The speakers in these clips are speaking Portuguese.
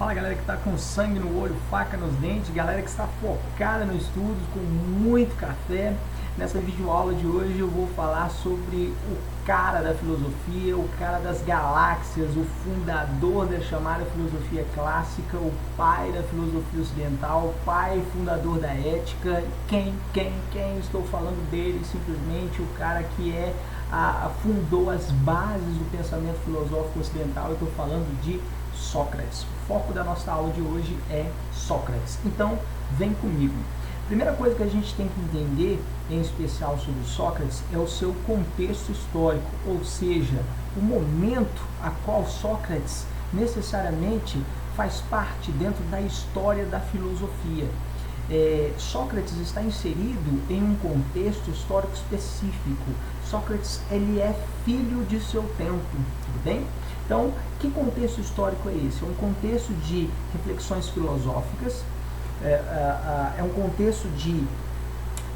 Fala galera que está com sangue no olho, faca nos dentes, galera que está focada no estudo, com muito café. Nessa videoaula de hoje eu vou falar sobre o cara da filosofia, o cara das galáxias, o fundador da chamada filosofia clássica, o pai da filosofia ocidental, o pai fundador da ética. Quem? Estou falando dele, simplesmente o cara que fundou as bases do pensamento filosófico ocidental. Eu estou falando de Sócrates. O foco da nossa aula de hoje é Sócrates. Então, vem comigo. Primeira coisa que a gente tem que entender, em especial sobre Sócrates, é o seu contexto histórico, ou seja, o momento a qual Sócrates necessariamente faz parte dentro da história da filosofia. Sócrates está inserido em um contexto histórico específico. Sócrates, ele é filho de seu tempo, tudo bem? Então, que contexto histórico é esse? É um contexto de reflexões filosóficas, é um contexto de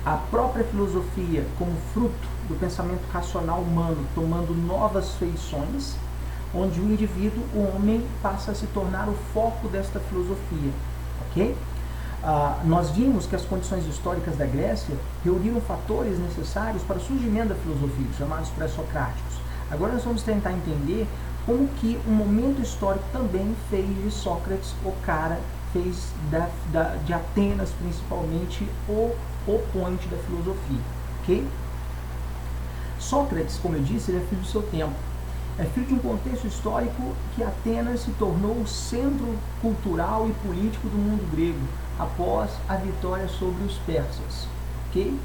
a própria filosofia como fruto do pensamento racional humano tomando novas feições, onde o indivíduo, o homem, passa a se tornar o foco desta filosofia, ok? Nós vimos que as condições históricas da Grécia reuniram fatores necessários para o surgimento da filosofia, chamados pré-socráticos. Agora nós vamos tentar entender como que um momento histórico também fez de Sócrates o cara, fez de Atenas principalmente o oponente da filosofia, ok? Sócrates, como eu disse, ele é filho do seu tempo. É filho de um contexto histórico que Atenas se tornou o centro cultural e político do mundo grego após a vitória sobre os persas, ok?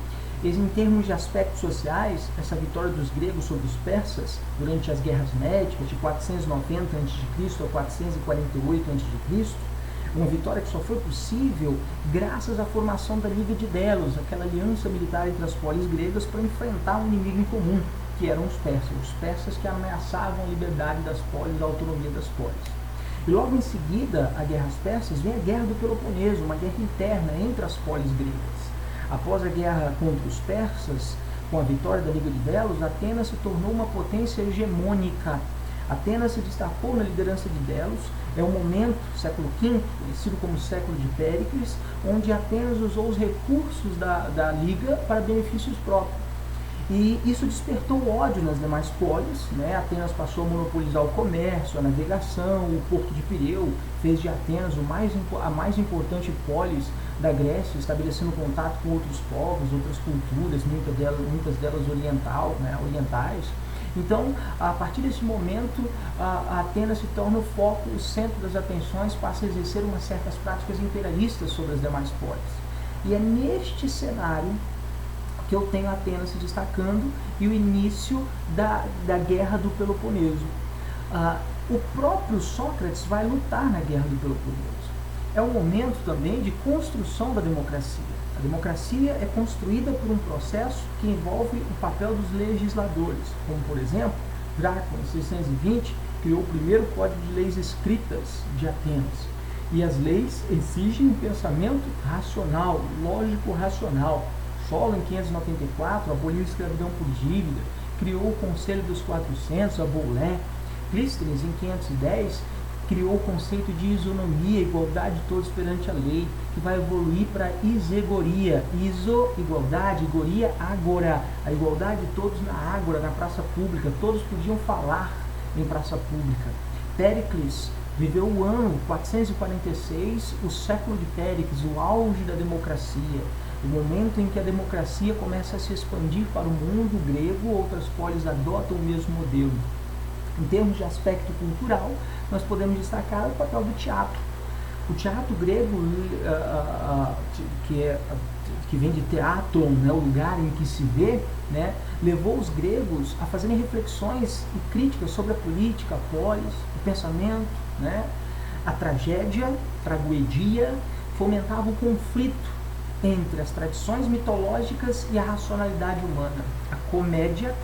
Em termos de aspectos sociais, essa vitória dos gregos sobre os persas durante as guerras médicas de 490 a.C. a 448 a.C., uma vitória que só foi possível graças à formação da Liga de Delos, aquela aliança militar entre as polis gregas para enfrentar um inimigo em comum, que eram os persas que ameaçavam a liberdade das polis, a autonomia das polis. E logo em seguida, a guerra às persas, vem a Guerra do Peloponeso, uma guerra interna entre as polis gregas. Após a guerra contra os persas, com a vitória da Liga de Delos, Atenas se tornou uma potência hegemônica. Atenas se destacou na liderança de Delos. É um momento, século V, conhecido como século de Péricles, onde Atenas usou os recursos da Liga para benefícios próprios. E isso despertou ódio nas demais polis, né? Atenas passou a monopolizar o comércio, a navegação, o porto de Pireu, fez de Atenas a mais importante polis da Grécia, estabelecendo contato com outros povos, outras culturas, muitas delas orientais. Então, a partir desse momento, a Atenas se torna o foco, o centro das atenções, passa a exercer umas certas práticas imperialistas sobre as demais polis. E é neste cenário que eu tenho Atenas se destacando e o início da Guerra do Peloponeso. O próprio Sócrates vai lutar na Guerra do Peloponeso. É um momento também de construção da democracia. A democracia é construída por um processo que envolve o papel dos legisladores, como, por exemplo, Drácula, em 620, criou o primeiro código de leis escritas de Atenas. E as leis exigem um pensamento racional, lógico-racional. Solon, em 594, aboliu a escravidão por dívida, criou o Conselho dos 400, a Boulé. Clístenes, em 510, criou o conceito de isonomia, igualdade de todos perante a lei, que vai evoluir para a isegoria. Iso, igualdade, igoria, agora. A igualdade de todos na ágora, na praça pública. Todos podiam falar em praça pública. Péricles viveu o ano 446, o século de Péricles, o auge da democracia. O momento em que a democracia começa a se expandir para o mundo grego, outras polis adotam o mesmo modelo. Em termos de aspecto cultural, nós podemos destacar o papel do teatro. O teatro grego, que vem de teatron, né, o lugar em que se vê, né, levou os gregos a fazerem reflexões e críticas sobre a política, a polis, o pensamento, né, a tragédia, tragoedia, fomentava o conflito entre as tradições mitológicas e a racionalidade humana. A comédia,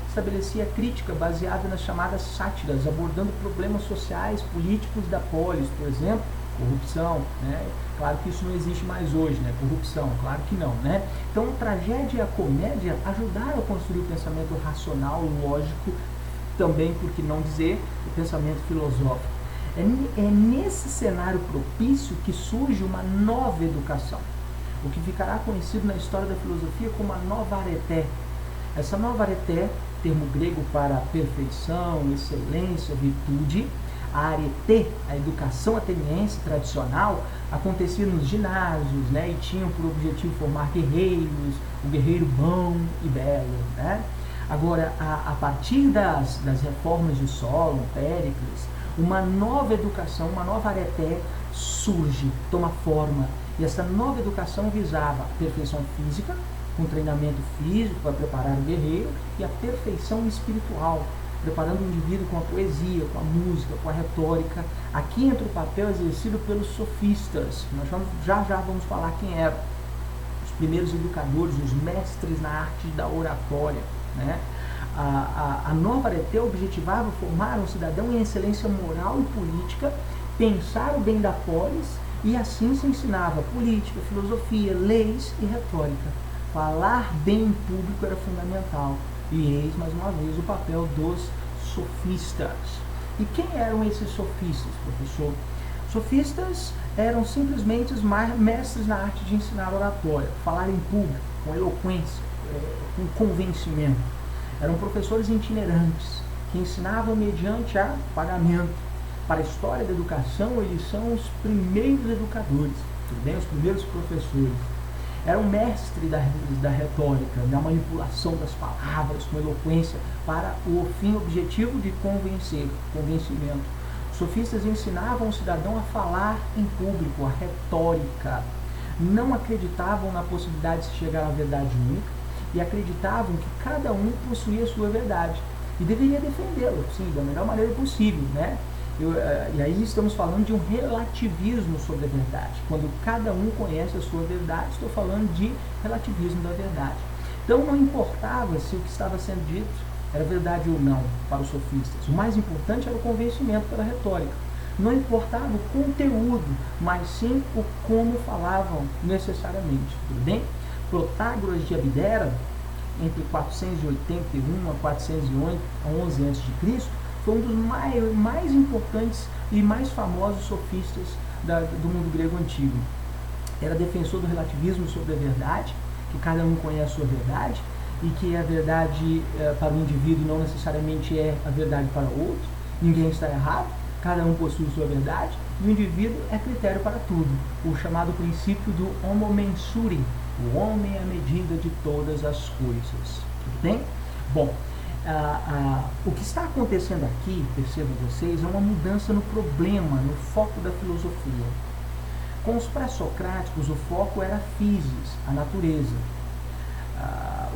estabelecia crítica baseada nas chamadas sátiras, abordando problemas sociais, políticos da polis, por exemplo, corrupção, né? Claro que isso não existe mais hoje, né? Corrupção, claro que não, né? Então, a tragédia e a comédia ajudaram a construir o pensamento racional, lógico, também, por que não dizer, o pensamento filosófico. É nesse cenário propício que surge uma nova educação, o que ficará conhecido na história da filosofia como a nova areté. Essa nova areté, termo grego para perfeição, excelência, virtude, a areté, a educação ateniense tradicional, acontecia nos ginásios, né, e tinham por objetivo formar guerreiros, o guerreiro bom e belo, né? Agora, a partir das reformas de Solon, Péricles, uma nova educação, uma nova areté surge, toma forma. E essa nova educação visava a perfeição física, com treinamento físico para preparar o guerreiro, e a perfeição espiritual, preparando o indivíduo com a poesia, com a música, com a retórica. Aqui entra o papel exercido pelos sofistas. Nós já vamos falar quem eram. Os primeiros educadores, os mestres na arte da oratória, né? A nova areté objetivava formar um cidadão em excelência moral e política, pensar o bem da polis, e assim se ensinava política, filosofia, leis e retórica. Falar bem em público era fundamental. E eis, mais uma vez, o papel dos sofistas. E quem eram esses sofistas, professor? Sofistas eram simplesmente os mestres na arte de ensinar oratória, falar em público, com eloquência, com convencimento. Eram professores itinerantes, que ensinavam mediante a pagamento. Para a história da educação, eles são os primeiros educadores, tudo bem? Os primeiros professores. Era um mestre da retórica, da manipulação das palavras com eloquência para o fim objetivo de convencimento. Os sofistas ensinavam o cidadão a falar em público, a retórica. Não acreditavam na possibilidade de se chegar à verdade única e acreditavam que cada um possuía a sua verdade e deveria defendê-la, sim, da melhor maneira possível, né? E aí estamos falando de um relativismo sobre a verdade. Quando cada um conhece a sua verdade, estou falando de relativismo da verdade. Então não importava se o que estava sendo dito era verdade ou não para os sofistas. O mais importante era o convencimento pela retórica. Não importava o conteúdo, mas sim o como falavam necessariamente. Tudo bem? Protágoras de Abdera, entre 481 a 411 a.C., foi um dos mais importantes e mais famosos sofistas do mundo grego antigo. Era defensor do relativismo sobre a verdade, que cada um conhece a sua verdade, e que a verdade para o indivíduo não necessariamente é a verdade para o outro. Ninguém está errado, cada um possui sua verdade, e o indivíduo é critério para tudo. O chamado princípio do homo mensuri, o homem é a medida de todas as coisas. Tudo bem? Bom, o que está acontecendo aqui, percebam vocês, é uma mudança no problema, no foco da filosofia. Com os pré-socráticos, o foco era a physis, a natureza.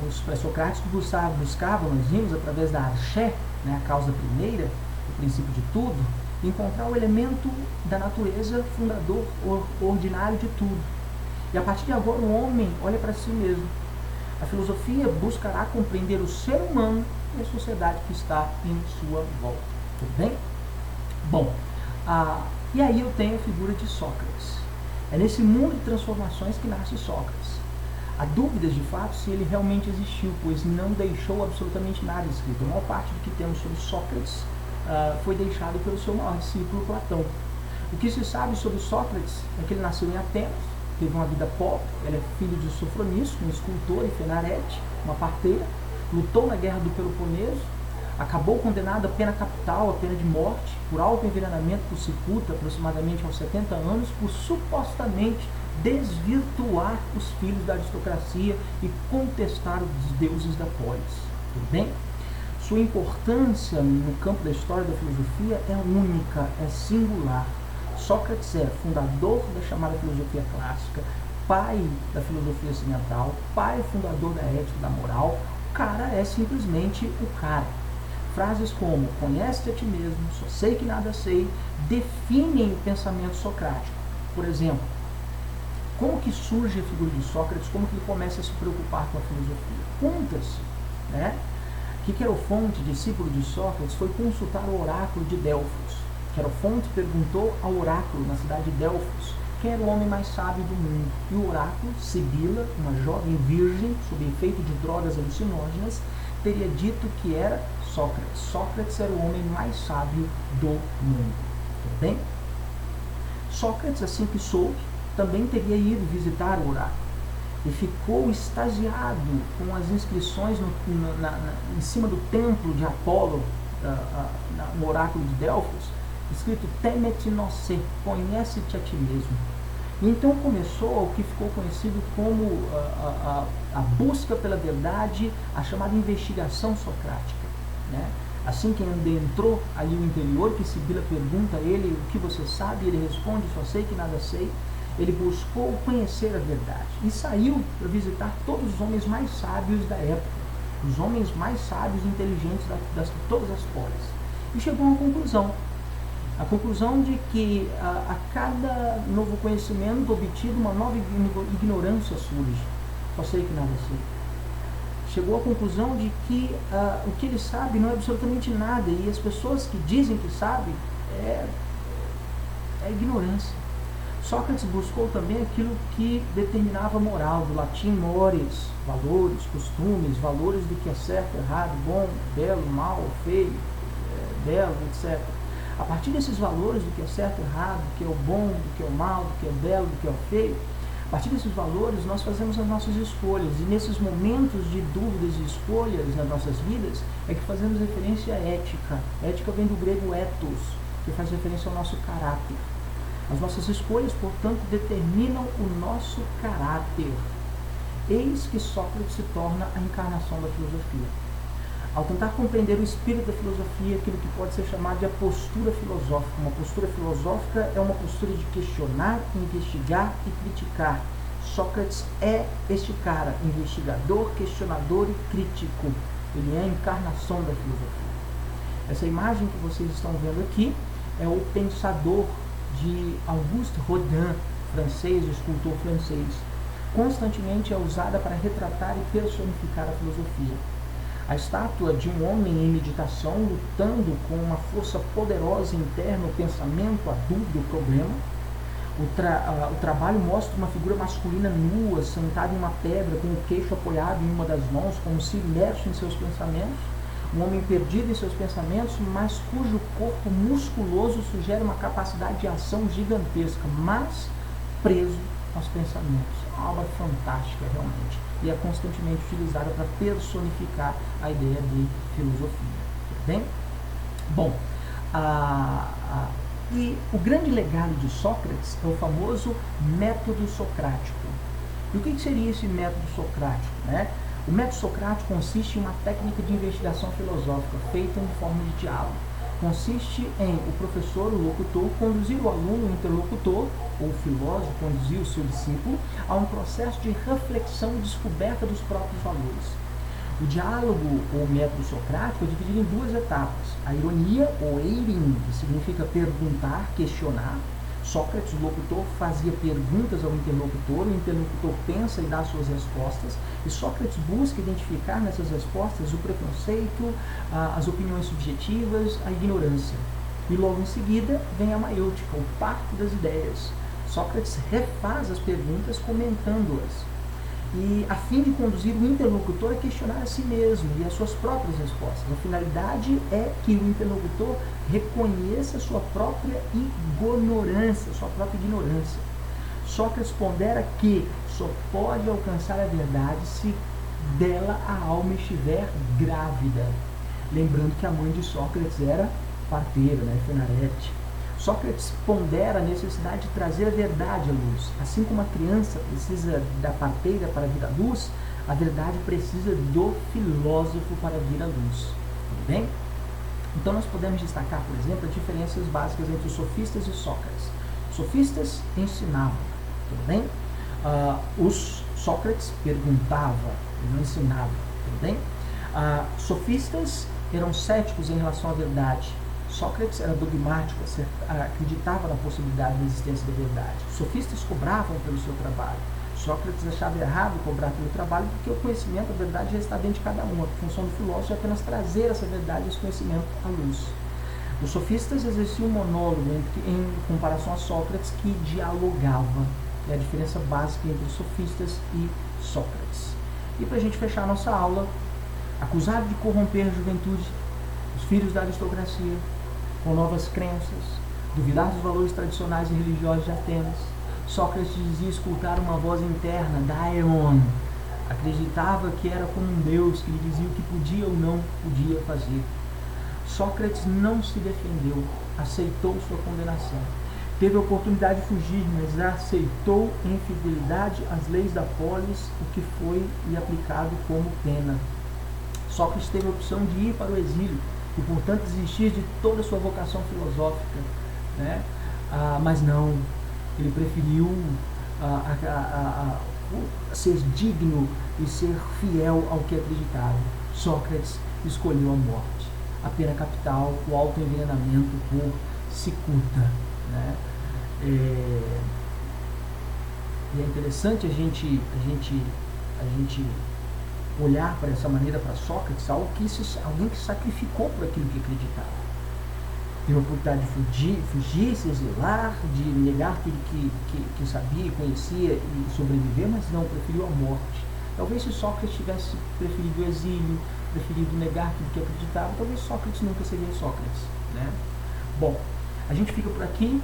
Os pré-socráticos buscavam, nós vimos através da arché, né, a causa primeira, o princípio de tudo, encontrar o elemento da natureza fundador, ordinário de tudo. E a partir de agora o homem olha para si mesmo. A filosofia buscará compreender o ser humano e a sociedade que está em sua volta. Tudo bem? Bom, e aí eu tenho a figura de Sócrates. É nesse mundo de transformações que nasce Sócrates. Há dúvidas de fato se ele realmente existiu, pois não deixou absolutamente nada escrito. A maior parte do que temos sobre Sócrates foi deixado pelo seu maior discípulo Platão. O que se sabe sobre Sócrates é que ele nasceu em Atenas, teve uma vida pobre, ele é filho de Sofronísio, um escultor, e Fenarete, uma parteira, lutou na guerra do Peloponeso, acabou condenado à pena capital, à pena de morte, por autoenvenenamento por cicuta, aproximadamente aos 70 anos, por supostamente desvirtuar os filhos da aristocracia e contestar os deuses da polis. Tudo bem? Sua importância no campo da história da filosofia é única, é singular. Sócrates é fundador da chamada filosofia clássica, pai da filosofia ocidental, pai fundador da ética e da moral. O cara é simplesmente o cara. Frases como conhece-te a ti mesmo, só sei que nada sei, definem o pensamento socrático. Por exemplo, como que surge a figura de Sócrates, como que ele começa a se preocupar com a filosofia? Conta-se, né? Que Querofonte, discípulo de Sócrates, foi consultar o oráculo de Delfos. Querofonte perguntou ao oráculo na cidade de Delfos quem era o homem mais sábio do mundo. E o oráculo, Sibila, uma jovem virgem, sob efeito de drogas alucinógenas, teria dito que era Sócrates. Sócrates era o homem mais sábio do mundo. Tudo bem? Sócrates, assim que soube, também teria ido visitar o oráculo e ficou extasiado com as inscrições em cima do templo de Apolo, no oráculo de Delfos, escrito Teme-te noce, conhece-te a ti mesmo. E então começou o que ficou conhecido como a busca pela verdade, a chamada investigação socrática, né? Assim que entrou ali o interior, que Sibila pergunta a ele o que você sabe, ele responde, só sei que nada sei. Ele buscou conhecer a verdade e saiu para visitar todos os homens mais sábios da época, os homens mais sábios e inteligentes de todas as polis. E chegou a uma conclusão de que a cada novo conhecimento obtido, uma nova ignorância surge. Só sei que nada sei. Chegou à conclusão de que o que ele sabe não é absolutamente nada, e as pessoas que dizem que sabem é ignorância. Sócrates buscou também aquilo que determinava a moral, do latim mores, valores, costumes, valores do que é certo, errado, bom, belo, mal, feio, belo, etc. A partir desses valores do que é certo, errado, do que é o bom, do que é o mal, do que é belo, do que é o feio, a partir desses valores nós fazemos as nossas escolhas, e nesses momentos de dúvidas e escolhas nas nossas vidas é que fazemos referência à ética. Ética vem do grego ethos, que faz referência ao nosso caráter. As nossas escolhas, portanto, determinam o nosso caráter. Eis que Sócrates se torna a encarnação da filosofia. Ao tentar compreender o espírito da filosofia, aquilo que pode ser chamado de a postura filosófica. Uma postura filosófica é uma postura de questionar, investigar e criticar. Sócrates é este cara, investigador, questionador e crítico. Ele é a encarnação da filosofia. Essa imagem que vocês estão vendo aqui é o pensador de Auguste Rodin, francês, escultor francês. Constantemente é usada para retratar e personificar a filosofia. A estátua de um homem em meditação, lutando com uma força poderosa interna, o pensamento, a dúvida, o problema. O trabalho mostra uma figura masculina nua, sentada em uma pedra, com o queixo apoiado em uma das mãos, como se imerso em seus pensamentos. Um homem perdido em seus pensamentos, mas cujo corpo musculoso sugere uma capacidade de ação gigantesca, mas preso aos pensamentos. Uma obra fantástica, realmente. E é constantemente utilizada para personificar a ideia de filosofia. Tudo bem? Bom, e o grande legado de Sócrates é o famoso método socrático. E o que seria esse método socrático, né? O método socrático consiste em uma técnica de investigação filosófica feita em forma de diálogo. Consiste em o professor, o locutor, conduzir o aluno, o interlocutor, ou o filósofo, conduzir o seu discípulo, a um processo de reflexão e descoberta dos próprios valores. O diálogo, ou método socrático, é dividido em duas etapas. A ironia, ou eirin, que significa perguntar, questionar. Sócrates, o locutor, fazia perguntas ao interlocutor, o interlocutor pensa e dá suas respostas, e Sócrates busca identificar nessas respostas o preconceito, as opiniões subjetivas, a ignorância. E logo em seguida vem a maiêutica, o parto das ideias. Sócrates refaz as perguntas comentando-as, e a fim de conduzir o interlocutor a questionar a si mesmo e as suas próprias respostas. A finalidade é que o interlocutor reconheça sua própria ignorância, Sócrates pondera que só pode alcançar a verdade se dela a alma estiver grávida. Lembrando que a mãe de Sócrates era parteira, né, Fenarete. Sócrates pondera a necessidade de trazer a verdade à luz. Assim como a criança precisa da parteira para vir à luz, a verdade precisa do filósofo para vir à luz. Tudo bem? Então nós podemos destacar, por exemplo, as diferenças básicas entre os sofistas e Sócrates. Os sofistas ensinavam, tudo bem? Os Sócrates perguntava, ele não ensinava, tudo bem? Sofistas eram céticos em relação à verdade. Sócrates era dogmático, acreditava na possibilidade da existência da verdade. Os sofistas cobravam pelo seu trabalho. Sócrates achava errado cobrar pelo trabalho porque o conhecimento, a verdade, já está dentro de cada um. A função do filósofo é apenas trazer essa verdade, esse conhecimento à luz. Os sofistas exerciam um monólogo em comparação a Sócrates, que dialogava. É a diferença básica entre sofistas e Sócrates. E para a gente fechar a nossa aula, acusado de corromper a juventude, os filhos da aristocracia, com novas crenças, duvidar dos valores tradicionais e religiosos de Atenas. Sócrates dizia escutar uma voz interna, daemon. Acreditava que era como um deus que lhe dizia o que podia ou não podia fazer. Sócrates não se defendeu, aceitou sua condenação. Teve a oportunidade de fugir, mas aceitou em fidelidade as leis da polis, o que foi lhe aplicado como pena. Sócrates teve a opção de ir para o exílio e, portanto, desistir de toda a sua vocação filosófica, né? Mas não, ele preferiu ser digno e ser fiel ao que acreditava. Sócrates escolheu a morte, a pena capital, o autoenvenenamento por cicuta, né? E é interessante a gente olhar para essa maneira para Sócrates, alguém que sacrificou por aquilo que acreditava. Teve a oportunidade de fugir, se exilar, de negar tudo que sabia, conhecia e sobreviver, mas não, preferiu a morte. Talvez se Sócrates tivesse preferido o exílio, preferido negar tudo que acreditava, talvez Sócrates nunca seria Sócrates, né? Bom, a gente fica por aqui.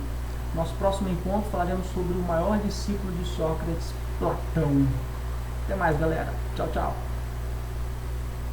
Nosso próximo encontro falaremos sobre o maior discípulo de Sócrates, Platão. Até mais, galera. Tchau, tchau.